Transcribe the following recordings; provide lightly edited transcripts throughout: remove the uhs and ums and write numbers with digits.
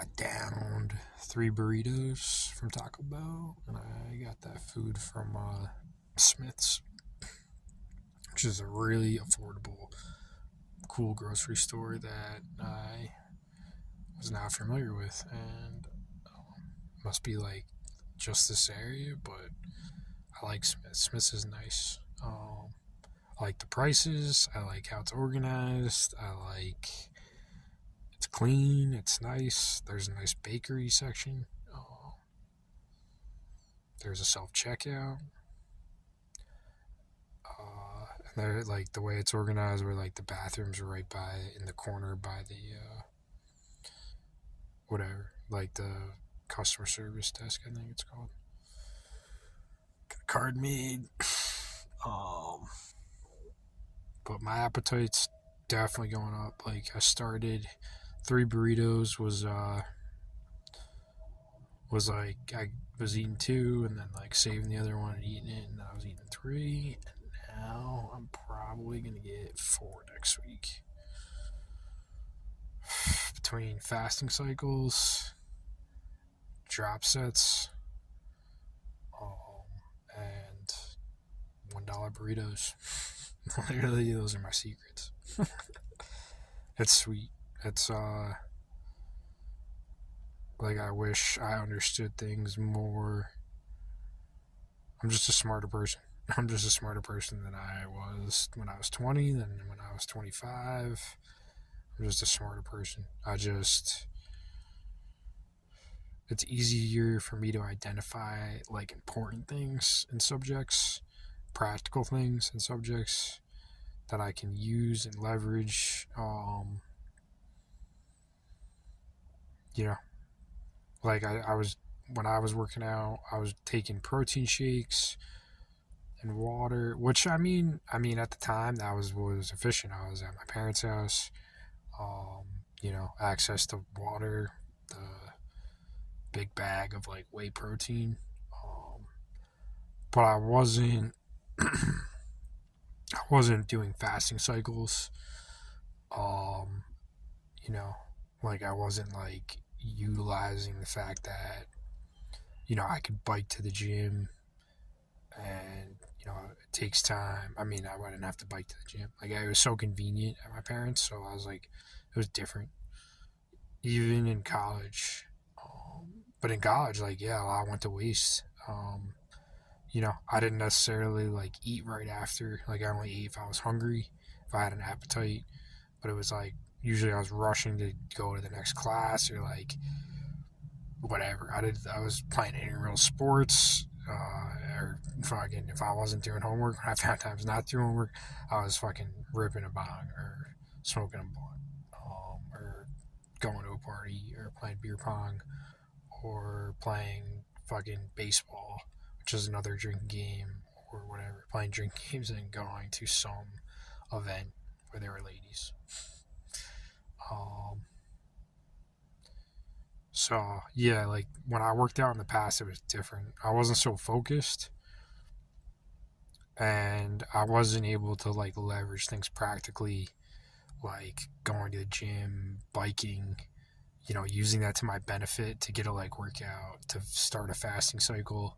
I downed 3 burritos from Taco Bell, and I got that food from Smith's, which is a really affordable, cool grocery store that I was not familiar with, and must be like just this area, but I like Smith's. Smith's is nice. I like the prices. I like how it's organized. I like it's clean. It's nice. There's a nice bakery section. There's a self checkout. And they're like the way it's organized, where like the bathrooms are right by in the corner by the whatever, like the customer service desk. I think it's called. Got a card made. Um, but my appetite's definitely going up. Like I started 3 burritos was like I was eating 2 and then like saving the other one and eating it, and I was eating 3, and now I'm probably gonna get 4 next week. Between fasting cycles, drop sets, and $1 burritos. Literally, those are my secrets. It's sweet. It's like I wish I understood things more. I'm just a smarter person. I'm just a smarter person than I was when I was 20, than when I was 25. I'm just a smarter person. It's easier for me to identify like important things in subjects, practical things in subjects that I can use and leverage. You know, like I was when I was working out, I was taking protein shakes and water, which at the time that was efficient. I was at my parents' house, access to water, the big bag of like whey protein, but I wasn't doing fasting cycles. Um, you know, like I wasn't like utilizing the fact that I could bike to the gym, and it takes time. I mean, I wouldn't have to bike to the gym. Like it was so convenient at my parents, so I was like, it was different. Even in college, but in college, like yeah, a lot went to waste. I didn't necessarily like eat right after. Like I only ate if I was hungry, if I had an appetite. But it was like usually I was rushing to go to the next class or like whatever. I was playing intramural sports, or fucking if I wasn't doing homework, I found times not doing homework, I was fucking ripping a bong or smoking a blunt, or going to a party or playing beer pong or playing fucking baseball, which is another drinking game or whatever. Playing drinking games and going to some event where there were ladies. Um, So yeah, like when I worked out in the past, it was different. I wasn't so focused, and I wasn't able to like leverage things practically, like going to the gym, biking. Using that to my benefit to get a like workout, to start a fasting cycle,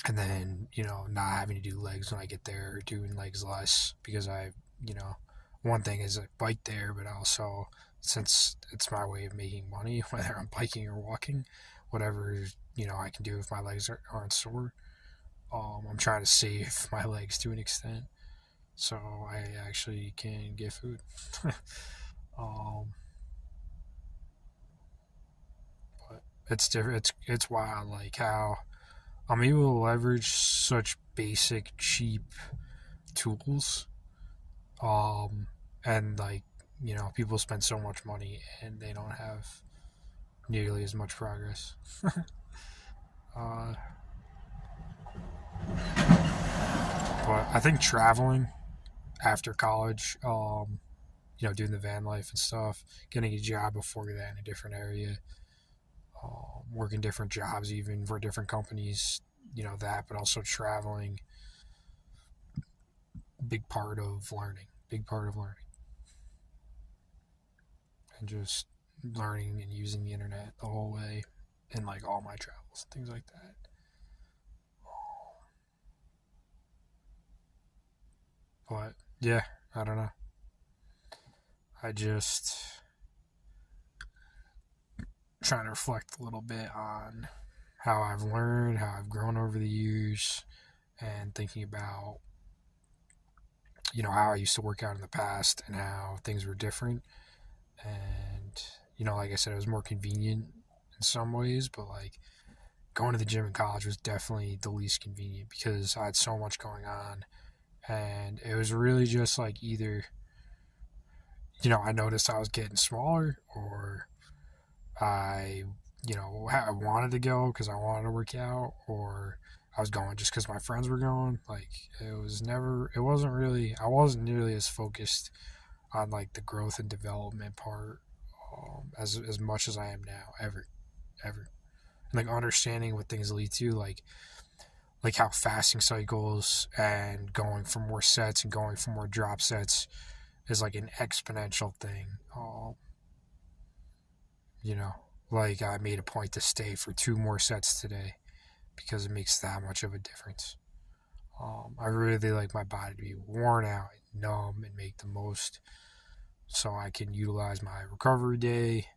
and then not having to do legs when I get there, or doing legs less because one thing is I bike there, but also since it's my way of making money, whether I'm biking or walking, whatever I can do if my legs aren't sore. I'm trying to save my legs to an extent, so I actually can get food. um, but it's different. It's wild, like how I'm able to leverage such basic, cheap tools, and like people spend so much money and they don't have nearly as much progress. uh, but I think traveling after college, doing the van life and stuff, getting a job before that in a different area, working different jobs even for different companies, but also traveling, big part of learning. Big part of learning. and just learning and using the internet the whole way in like all my travels and things like that. But yeah, I don't know. I just trying to reflect a little bit on how I've learned, how I've grown over the years, and thinking about how I used to work out in the past and how things were different. And like I said, it was more convenient in some ways, but like going to the gym in college was definitely the least convenient because I had so much going on, and it was really just like either I noticed I was getting smaller, or I I wanted to go because I wanted to work out, or I was going just because my friends were going. Like it wasn't really, I wasn't nearly as focused on like the growth and development part, as much as I am now, ever. And like understanding what things lead to, like how fasting cycles and going for more sets and going for more drop sets is like an exponential thing. You know, like I made a point to stay for 2 more sets today because it makes that much of a difference. I really like my body to be worn out, and numb, and make the most so I can utilize my recovery day.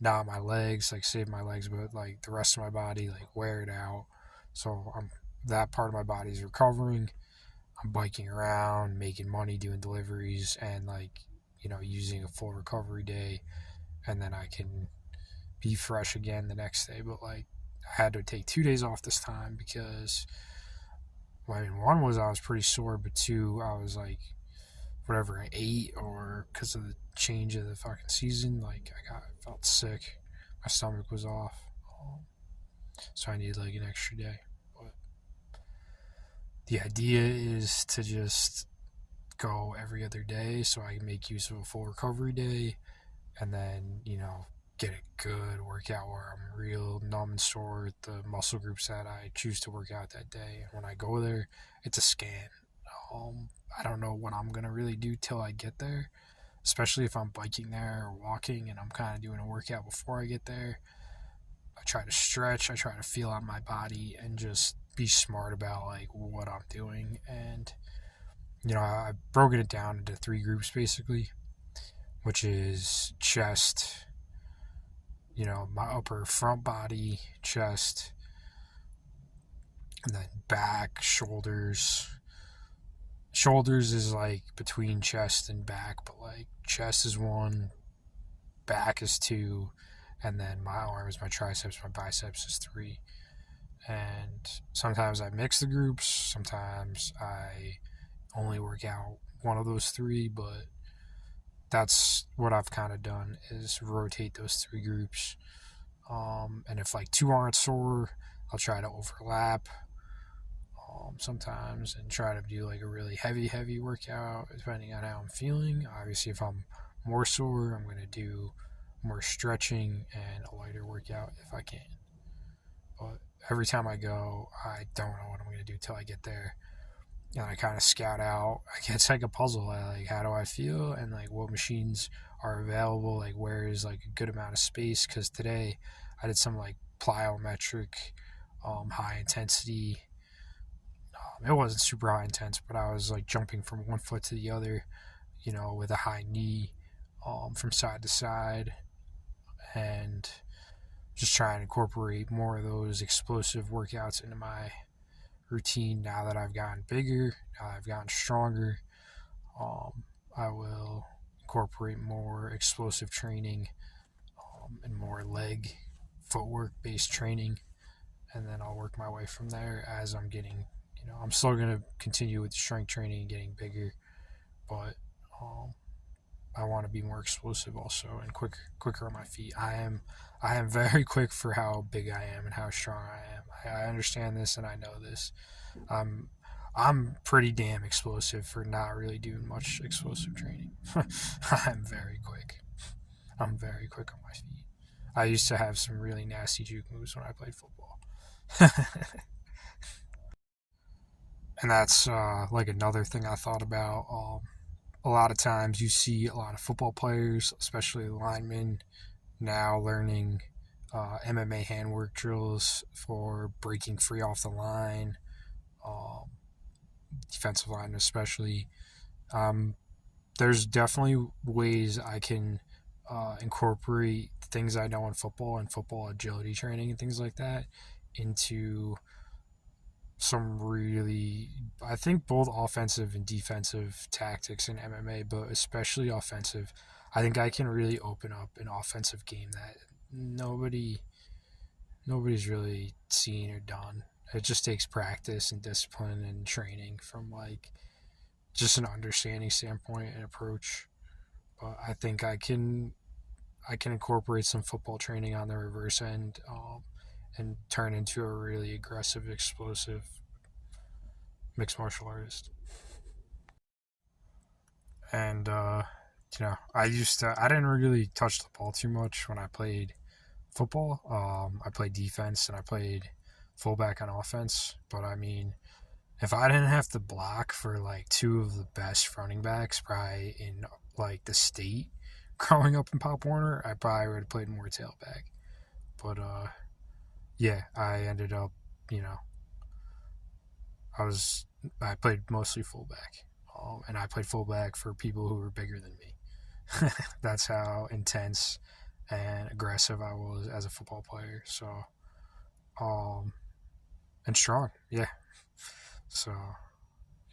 Not my legs, like save my legs, but like the rest of my body, like wear it out. So that part of my body is recovering. I'm biking around, making money, doing deliveries, and like using a full recovery day, and then I can be fresh again the next day. But like I had to take 2 days off this time because well, I mean, one was I was pretty sore, but two, I was like whatever I ate, or because of the change of the fucking season, like felt sick. My stomach was off, so I needed like an extra day. But the idea is to just go every other day so I can make use of a full recovery day, and then get a good workout where I'm real numb and sore with the muscle groups that I choose to work out that day. And when I go there, it's a scan. I don't know what I'm gonna really do till I get there, especially if I'm biking there or walking and I'm kind of doing a workout before I get there. I try to stretch, I try to feel out my body and just be smart about like what I'm doing. And I've broken it down into 3 groups basically, which is chest, my upper front body, chest, and then back, shoulders. Shoulders is like between chest and back, but like chest is 1, back is 2, and then my arms, my triceps, my biceps is 3. And sometimes I mix the groups, sometimes I only work out one of those 3, but that's what I've kind of done is rotate those 3 groups. And if like 2 aren't sore, I'll try to overlap sometimes and try to do like a really heavy workout depending on how I'm feeling. Obviously, if I'm more sore, I'm going to do more stretching and a lighter workout if I can. But every time I go, I don't know what I'm going to do till I get there. And I kind of scout out. It's like a puzzle. Like, how do I feel? And like, what machines are available? Like, where is like a good amount of space? Because today I did some like plyometric, high intensity. It wasn't super high intense, but I was like jumping from one foot to the other, with a high knee, from side to side, and just trying to incorporate more of those explosive workouts into my routine now that I've gotten bigger, now that I've gotten stronger. I will incorporate more explosive training, and more leg footwork based training, and then I'll work my way from there as I'm getting, I'm still going to continue with strength training and getting bigger, but I want to be more explosive also and quicker on my feet. I am very quick for how big I am and how strong I am. I understand this and I know this. I'm pretty damn explosive for not really doing much explosive training. I'm very quick. I'm very quick on my feet. I used to have some really nasty juke moves when I played football. And that's like another thing I thought about. a lot of times you see a lot of football players, especially linemen, now learning MMA handwork drills for breaking free off the line, um, defensive line especially. Um, there's definitely ways I can incorporate things I know in football and football agility training and things like that into some really, I think, both offensive and defensive tactics in MMA, but especially offensive. I think I can really open up an offensive game that nobody's really seen or done. It just takes practice and discipline and training from like just an understanding standpoint and approach. But I think I can incorporate some football training on the reverse end, and turn into a really aggressive, explosive mixed martial artist. And I didn't really touch the ball too much when I played football. I played defense and I played fullback on offense. But I mean, if I didn't have to block for like two of the best running backs, probably in like the state, growing up in Pop Warner, I probably would have played more tailback. But yeah, I ended up, you know, I played mostly fullback, and I played fullback for people who were bigger than me. That's how intense and aggressive I was as a football player. So, um, and strong, yeah. So,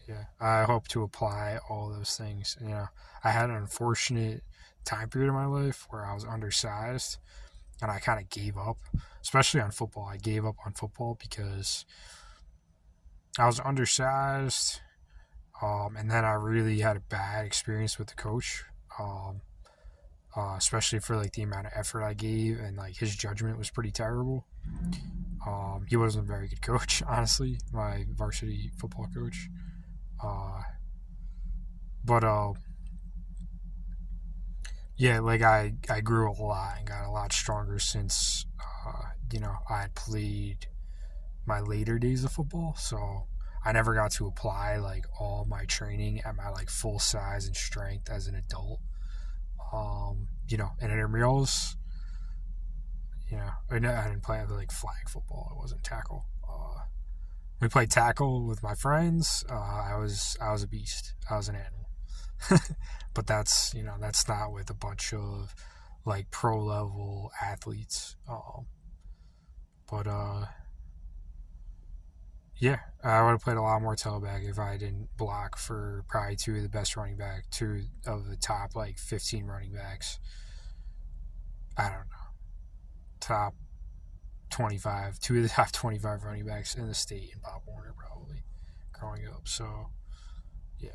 yeah, I hope to apply all those things. You know, I had an unfortunate time period in my life where I was undersized, and I kind of gave up, especially on football. I gave up on football because I was undersized, and then I really had a bad experience with the coach, especially for like the amount of effort I gave, and like his judgment was pretty terrible. He wasn't a very good coach, honestly, my varsity football coach. Uh, but yeah, like I grew a lot and got a lot stronger since I had played my later days of football. So I never got to apply like all my training at my like full size and strength as an adult. In intramurals, I didn't play like flag football. It wasn't tackle. We played tackle with my friends. I was a beast. I was an animal. But that's not with a bunch of like pro level athletes. But yeah, I would have played a lot more tailback if I didn't block for probably two of the best running back, two of the top like 15 running backs. I don't know, top 25, two of the top 25 running backs in the state in Pop Warner probably growing up. So yeah,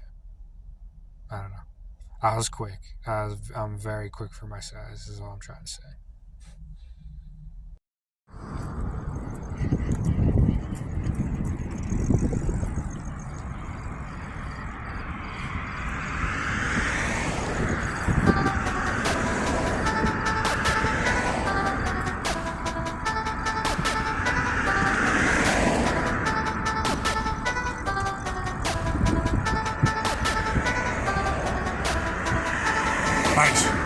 I don't know. I was quick. I'm very quick for my size. Is all I'm trying to say. Nice.